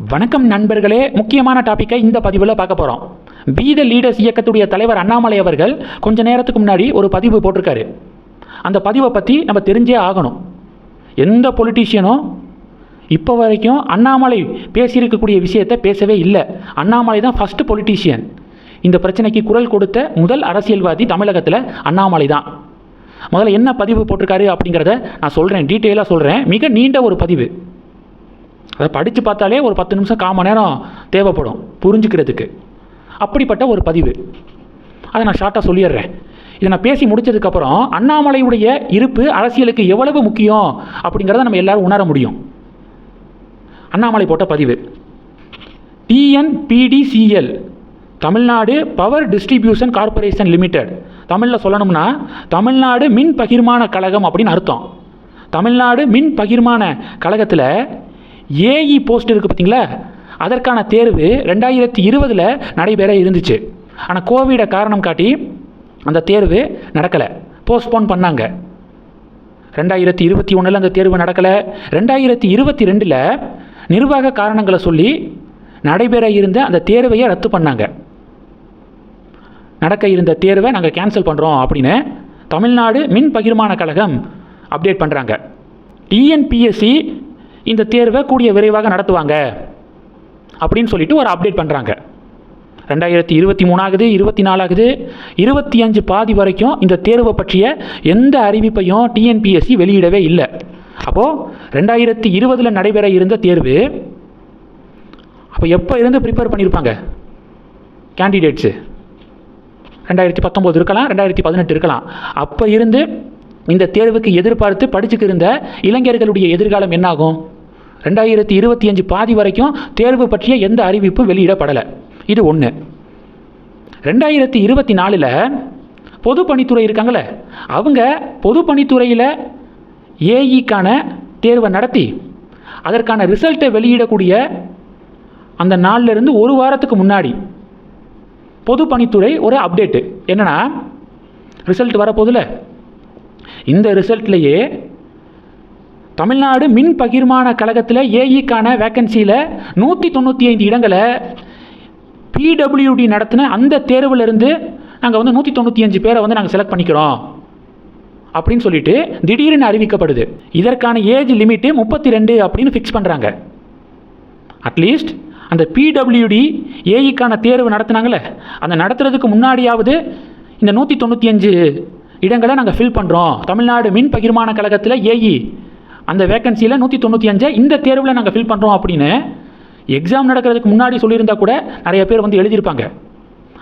வணக்கம் நண்பர்களே, முக்கியமான டாப்பிக்கை இந்த பதிவில் பார்க்க போகிறோம். பி த லீடர்ஸ் இயக்கத்துடைய தலைவர் அண்ணாமலை அவர்கள் கொஞ்ச நேரத்துக்கு முன்னாடி ஒரு பதிவு போட்டிருக்காரு. அந்த பதிவை பற்றி நம்ம தெரிஞ்சே ஆகணும். எந்த பொலிட்டீஷியனும் இப்போ வரைக்கும் அண்ணாமலை பேசியிருக்கக்கூடிய விஷயத்தை பேசவே இல்லை. அண்ணாமலை தான் ஃபஸ்ட்டு பொலிட்டீஷியன். இந்த பிரச்சனைக்கு குரல் கொடுத்த முதல் அரசியல்வாதி தமிழகத்தில் அண்ணாமலை தான். முதல்ல என்ன பதிவு போட்டிருக்காரு அப்படிங்கிறத நான் சொல்கிறேன், டீட்டெயிலாக சொல்கிறேன். மிக நீண்ட ஒரு பதிவு, அதை படித்து பார்த்தாலே ஒரு 10 நிமிஷம் 1/4 மணி நேரம் தேவைப்படும் புரிஞ்சுக்கிறதுக்கு. அப்படிப்பட்ட ஒரு பதிவு, அதை நான் ஷார்ட்டாக சொல்லிடுறேன். இதை நான் பேசி முடித்ததுக்கப்புறம் அண்ணாமலையுடைய இருப்பு அரசியலுக்கு எவ்வளவு முக்கியம் அப்படிங்கிறத நம்ம எல்லோரும் உணர முடியும். அண்ணாமலை போட்ட பதிவு: டிஎன்பிடிசிஎல், Tamil Nadu power distribution corporation limited. தமிழில் சொல்லணும்னா தமிழ்நாடு மின் பகிர்மான கழகம் அப்படின்னு அர்த்தம். தமிழ்நாடு மின் பகிர்மான கழகத்தில் ஏஇ போஸ்ட் இருக்குது பார்த்தீங்களா, அதற்கான தேர்வு 2020 நடைபெற இருந்துச்சு. ஆனால் கோவிடை காரணம் காட்டி அந்த தேர்வு நடக்கலை, போஸ்ட்போன் பண்ணாங்க. 2021 அந்த தேர்வு நடக்கலை. 2022 நிர்வாக காரணங்களை சொல்லி நடைபெற இருந்த அந்த தேர்வையை ரத்து பண்ணாங்க. நடக்க இருந்த தேர்வை நாங்கள் கேன்சல் பண்ணுறோம் அப்படின்னு தமிழ்நாடு மின் பகிர்மான கழகம் அப்டேட் பண்ணுறாங்க. டிஎன்பிஎஸ்சி இந்த தேர்வை கூடிய விரைவாக நடத்துவாங்க அப்படின்னு சொல்லிட்டு ஒரு அப்டேட் பண்ணுறாங்க. 2023 ஆகுது, 24 ஆகுது, 25 பாதி வரைக்கும் இந்த தேர்வை பற்றிய எந்த அறிவிப்பையும் டிஎன்பிஎஸ்சி வெளியிடவே இல்லை. அப்போது 2020 நடைபெற இருந்த தேர்வு அப்போ எப்போ இருந்து ப்ரிப்பேர் பண்ணியிருப்பாங்க கேண்டிடேட்ஸு? 2019 இருக்கலாம், 2018 இருக்கலாம். அப்போ இருந்து இந்த தேர்வுக்கு எதிர்பார்த்து படிச்சுக்கு இருந்த இளைஞர்களுடைய எதிர்காலம் என்னாகும்? 2025 பாதி வரைக்கும் தேர்வு பற்றிய எந்த அறிவிப்பும் வெளியிடப்படலை. இது ஒன்று. 2024 பொதுப்பணித்துறை இருக்காங்களே, அவங்க பொதுப்பணித்துறையில் ஏஇக்கான தேர்வை நடத்தி அதற்கான ரிசல்ட்டை வெளியிடக்கூடிய அந்த நாளிலிருந்து ஒரு வாரத்துக்கு முன்னாடி பொதுப்பணித்துறை ஒரு அப்டேட்டு என்னென்னா, ரிசல்ட் வரப்போதில்ல, இந்த ரிசல்ட்லேயே தமிழ்நாடு மின் பகிர்மான கழகத்தில் ஏஇக்கான வேக்கன்சியில் 195 இடங்களை பிடபிள்யூடி நடத்தின அந்த தேர்விலிருந்து நாங்கள் 195 பேரை நாங்கள் செலக்ட் பண்ணிக்கிறோம் அப்படின்னு சொல்லிட்டு திடீர்னு அறிவிக்கப்படுது. இதற்கான ஏஜ் லிமிட்டு 32 அப்படின்னு ஃபிக்ஸ் பண்ணுறாங்க. அட்லீஸ்ட் அந்த பிடபிள்யூடி ஏஇக்கான தேர்வு நடத்தினாங்களே, அந்த நடத்துறதுக்கு முன்னாடியாவது இந்த 195 இடங்களை நாங்கள் ஃபில் பண்ணுறோம், தமிழ்நாடு மின் பகிர்மான கழகத்தில் ஏஇ அந்த வேக்கன்சியில் 195 இந்த தேர்வில் நாங்கள் ஃபில் பண்ணுறோம் அப்படின்னு எக்ஸாம் நடக்கிறதுக்கு முன்னாடி சொல்லியிருந்தா கூட நிறைய பேர் எழுதியிருப்பாங்க,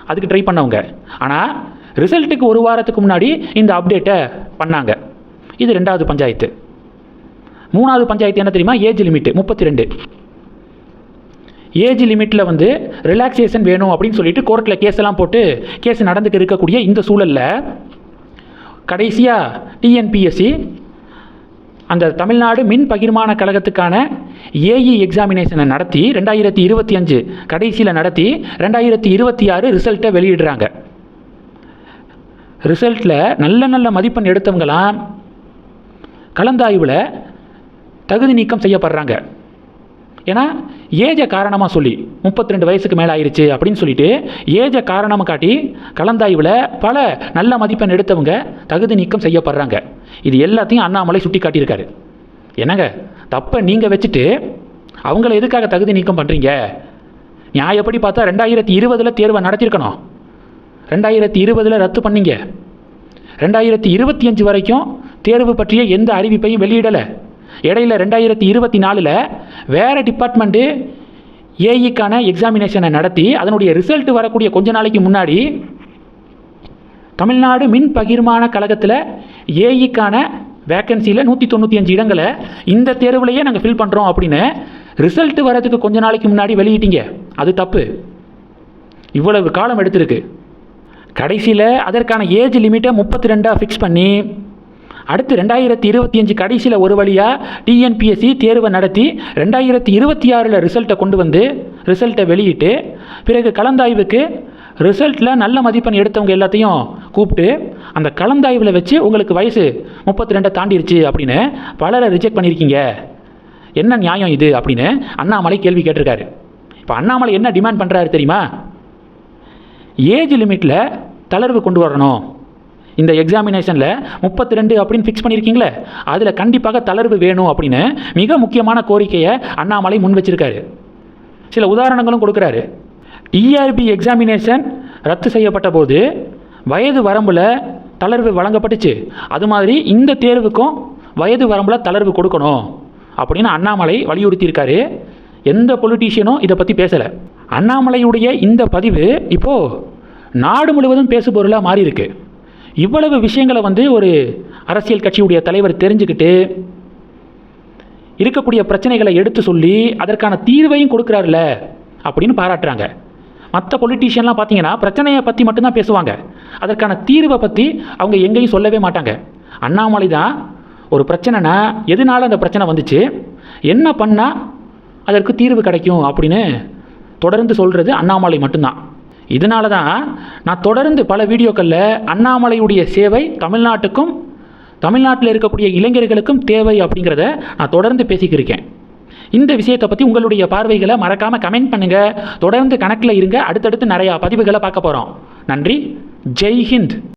அதுக்கு ட்ரை பண்ணவங்க. ஆனால் ரிசல்ட்டுக்கு ஒரு வாரத்துக்கு முன்னாடி இந்த அப்டேட்டை பண்ணாங்க. இது 2வது பஞ்சாயத்து. 3வது பஞ்சாயத்து என்ன தெரியுமா? Age limit 32. ஏஜ் லிமிட்டில் ரிலாக்ஸேஷன் வேணும் அப்படின்னு சொல்லிட்டு கோர்ட்டில் கேஸெல்லாம் போட்டு கேஸ் நடந்துட்டு இருக்கக்கூடிய இந்த சூழலில் கடைசியாக டிஎன்பிஎஸ்சி அந்த தமிழ்நாடு மின் பகிர்மான கழகத்துக்கான ஏஇ எக்ஸாமினேஷனை நடத்தி 2025 கடைசியில் நடத்தி 2026 ரிசல்ட்டை வெளியிடுறாங்க. ரிசல்ட்டில் நல்ல மதிப்பெண் எடுத்தவங்களாம் கலந்தாய்வில் தகுதி நீக்கம் செய்யப்படுறாங்க. ஏன்னா ஏஜை காரணமாக சொல்லி 32 வயசுக்கு மேலே ஆயிடுச்சு அப்படின்னு சொல்லிட்டு ஏஜை காரணமாக காட்டி கலந்தாய்வில் பல நல்ல மதிப்பெண் எடுத்தவங்க தகுதி நீக்கம் செய்யப்படுறாங்க. இது எல்லாத்தையும் அண்ணாமலை சுட்டி காட்டியிருக்காரு. என்னங்க, தப்பை நீங்கள் வச்சுட்டு அவங்கள எதுக்காக தகுதி நீக்கம் பண்ணுறீங்க? நியாயப்படி பார்த்தா 2020 தேர்வை நடத்தியிருக்கணும், 2020 ரத்து பண்ணீங்க. 2025 வரைக்கும் தேர்வு பற்றிய எந்த அறிவிப்பையும் வெளியிடலை. இடையில் 2024 வேறு டிபார்ட்மெண்ட்டு ஏஇக்கான எக்ஸாமினேஷனை நடத்தி அதனுடைய ரிசல்ட் வரக்கூடிய கொஞ்ச நாளைக்கு முன்னாடி தமிழ்நாடு மின் பகிர்மான கழகத்தில் ஏஇக்கான வேக்கன்சியில் 195 இடங்களை இந்த தேர்வுலையே நாங்கள் ஃபில் பண்ணுறோம் அப்படின்னு ரிசல்ட் வரதுக்கு கொஞ்ச நாளைக்கு முன்னாடி வெளியிட்டீங்க. அது தப்பு. இவ்வளவு காலம் எடுத்திருக்கு. கடைசியில் அதற்கான ஏஜ் லிமிட்டை 32 ஃபிக்ஸ் பண்ணி அடுத்து 2025 கடைசியில் ஒரு வழியாக டிஎன்பிஎஸ்சி தேர்வை நடத்தி 2026 ரிசல்ட்டை கொண்டு ரிசல்ட்டை வெளியிட்டு பிறகு கலந்தாய்வுக்கு ரிசல்ட்டில் நல்ல மதிப்பெண் எடுத்தவங்க எல்லாத்தையும் கூப்பிட்டு அந்த கலந்தாய்வில் வச்சு உங்களுக்கு வயசு 32 தாண்டிருச்சு அப்படின்னு பலரை ரிஜெக்ட் பண்ணியிருக்கீங்க. என்ன நியாயம் இது அப்படின்னு அண்ணாமலை கேள்வி கேட்டிருக்காரு. இப்போ அண்ணாமலை என்ன டிமாண்ட் பண்ணுறாரு தெரியுமா? ஏஜ் லிமிட்டில் தளர்வு கொண்டு வரணும். இந்த எக்ஸாமினேஷனில் 32 அப்படின்னு ஃபிக்ஸ் பண்ணியிருக்கீங்களே, அதில் கண்டிப்பாக தளர்வு வேணும் அப்படின்னு மிக முக்கியமான கோரிக்கையை அண்ணாமலை முன் வச்சிருக்காரு. சில உதாரணங்களும் கொடுக்குறாரு. ERB எக்ஸாமினேஷன் ரத்து செய்யப்பட்ட போது வயது வரம்பில் தளர்வு வழங்கப்பட்டுச்சு. அது மாதிரி இந்த தேர்வுக்கும் வயது வரம்பில் தளர்வு கொடுக்கணும் அப்படின்னு அண்ணாமலை வலியுறுத்தியிருக்காரு. எந்த பொலிட்டீஷியனும் இதை பற்றி பேசலை. அண்ணாமலையுடைய இந்த பதிவு இப்போது நாடு முழுவதும் பேசுபொருளாக மாறி இருக்கு. இவ்வளவு விஷயங்களை ஒரு அரசியல் கட்சியுடைய தலைவர் தெரிஞ்சுக்கிட்டு இருக்கக்கூடிய பிரச்சனைகளை எடுத்து சொல்லி அதற்கான தீர்வையும் கொடுக்குறாருல அப்படின்னு பாராட்டுறாங்க. மற்ற பொலிட்டீஷியன்லாம் பார்த்தீங்கன்னா பிரச்சனையை பற்றி மட்டும்தான் பேசுவாங்க, அதற்கான தீர்வை பற்றி அவங்க எங்கேயும் சொல்லவே மாட்டாங்க. அண்ணாமலை தான் ஒரு பிரச்சனைனா எதனால அந்த பிரச்சனை வந்துச்சு, என்ன பண்ணால் அதற்கு தீர்வு கிடைக்கும் அப்படின்னு தொடர்ந்து சொல்கிறது அண்ணாமலை மட்டும்தான். இதனால தான் நான் தொடர்ந்து பல வீடியோக்களில் அண்ணாமலையுடைய சேவை தமிழ்நாட்டுக்கும் தமிழ்நாட்டில் இருக்கக்கூடிய இளைஞர்களுக்கும் தேவை அப்படிங்கிறத நான் தொடர்ந்து பேசிக்கிருக்கேன். இந்த விஷயத்தை பற்றி உங்களுடைய பார்வைகளை மறக்காமல் கமெண்ட் பண்ணுங்கள். தொடர்ந்து கணக்கில் இருங்க. அடுத்தடுத்து நிறையா பதிவுகளை பார்க்க போகிறோம். நன்றி. ஜெய் ஹிந்த்.